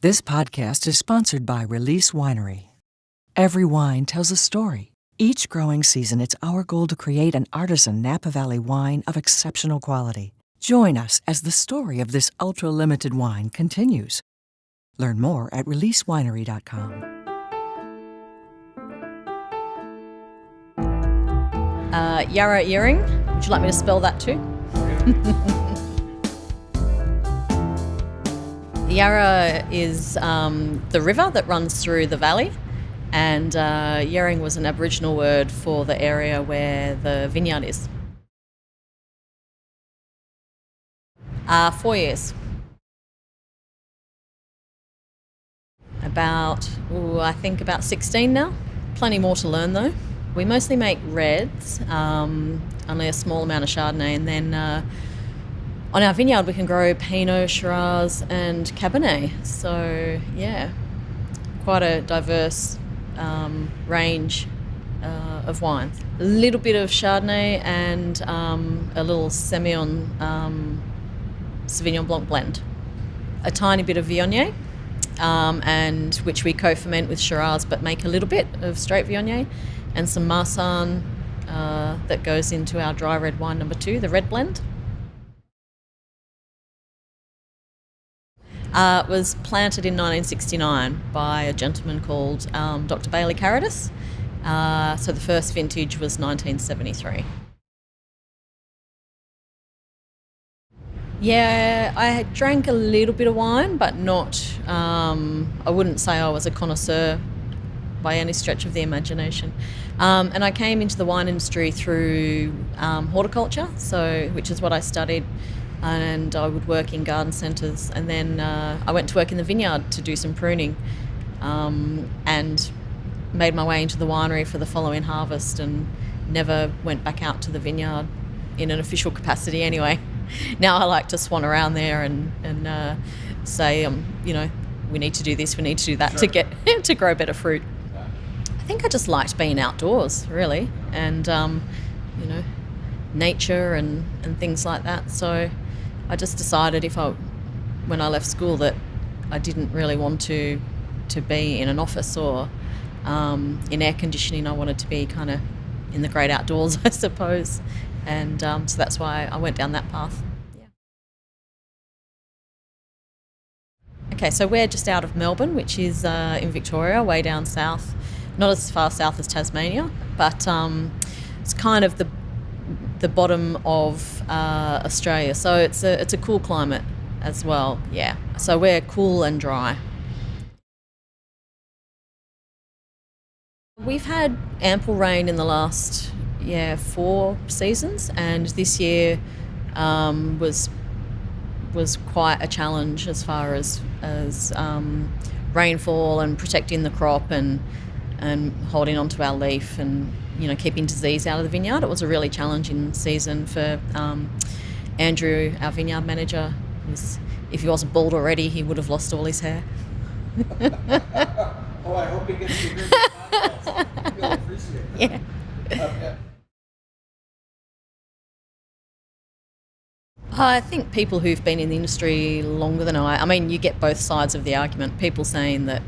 This podcast is sponsored by Release Winery. Every wine tells a story. Each growing season, it's our goal to create an artisan Napa Valley wine of exceptional quality. Join us as the story of this ultra-limited wine continues. Learn more at releasewinery.com. Yarra Yering. Would you like me to spell that too? Yarra is the river that runs through the valley, and Yering was an Aboriginal word for the area where the vineyard is. 4 years. I think about 16 now. Plenty more to learn though. We mostly make reds, only a small amount of Chardonnay, and then on our vineyard we can grow Pinot, Shiraz and Cabernet. So yeah, quite a diverse range of wines. A little bit of Chardonnay and a little Semillon Sauvignon Blanc blend. A tiny bit of Viognier, and which we co-ferment with Shiraz but make a little bit of straight Viognier, and some Marsanne that goes into our dry red wine number 2, the red blend. It was planted in 1969 by a gentleman called Dr. Bailey Carradis. So the first vintage was 1973. Yeah, I drank a little bit of wine, but not, I wouldn't say I was a connoisseur by any stretch of the imagination. And I came into the wine industry through horticulture, which is what I studied, and I would work in garden centres, and then I went to work in the vineyard to do some pruning, and made my way into the winery for the following harvest, and never went back out to the vineyard in an official capacity anyway. Now I like to swan around there and say, we need to do this, we need to do that, sure, to get to grow better fruit. I think I just liked being outdoors, really, and nature and things like that. So I just decided when I left school, that I didn't really want to be in an office or in air conditioning. I wanted to be kind of in the great outdoors, I suppose, and so that's why I went down that path. Yeah. Okay, so we're just out of Melbourne, which is in Victoria, way down south. Not as far south as Tasmania, but it's kind of the bottom of Australia. So it's a cool climate as well. Yeah. So we're cool and dry. We've had ample rain in the last 4 seasons, and this year was quite a challenge as far as rainfall and protecting the crop and holding on to our leaf and keeping disease out of the vineyard. It was a really challenging season for Andrew, our vineyard manager. If he wasn't bald already, he would have lost all his hair. Oh, I hope he gets to hear the podcast. You'll appreciate it. Yeah. Okay. I think people who've been in the industry longer than I mean, you get both sides of the argument. People saying that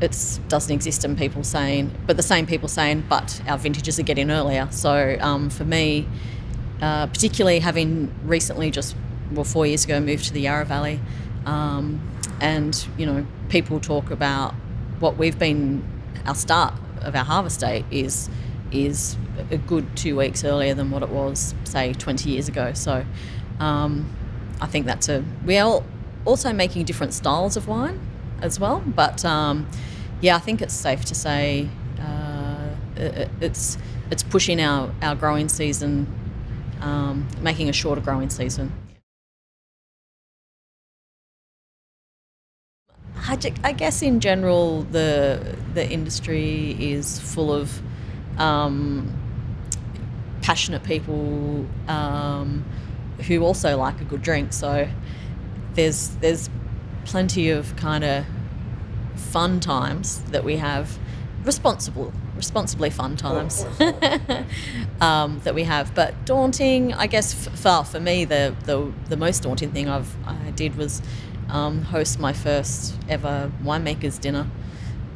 it doesn't exist, and people saying, but the same people saying, but our vintages are getting earlier. So for me, particularly having recently 4 years ago moved to the Yarra Valley, and people talk about what our start of our harvest date is a good 2 weeks earlier than what it was, say, 20 years ago. So I think we are also making different styles of wine as well, but I think it's safe to say it's pushing our growing season, making a shorter growing season. I guess in general the industry is full of passionate people who also like a good drink. So there's plenty of kind of fun times that we have, responsibly fun times that we have. But daunting, I guess, for me, the most daunting thing I did was host my first ever winemaker's dinner,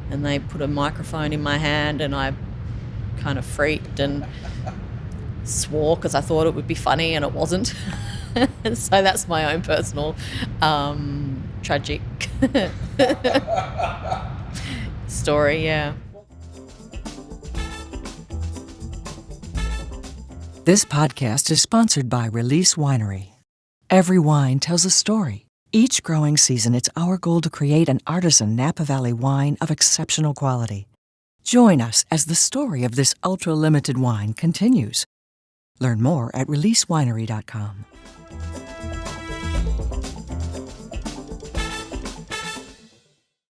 and they put a microphone in my hand, and I kind of freaked and swore because I thought it would be funny, and it wasn't. So that's my own personal tragic story, yeah. This podcast is sponsored by Release Winery. Every wine tells a story. Each growing season, it's our goal to create an artisan Napa Valley wine of exceptional quality. Join us as the story of this ultra-limited wine continues. Learn more at releasewinery.com.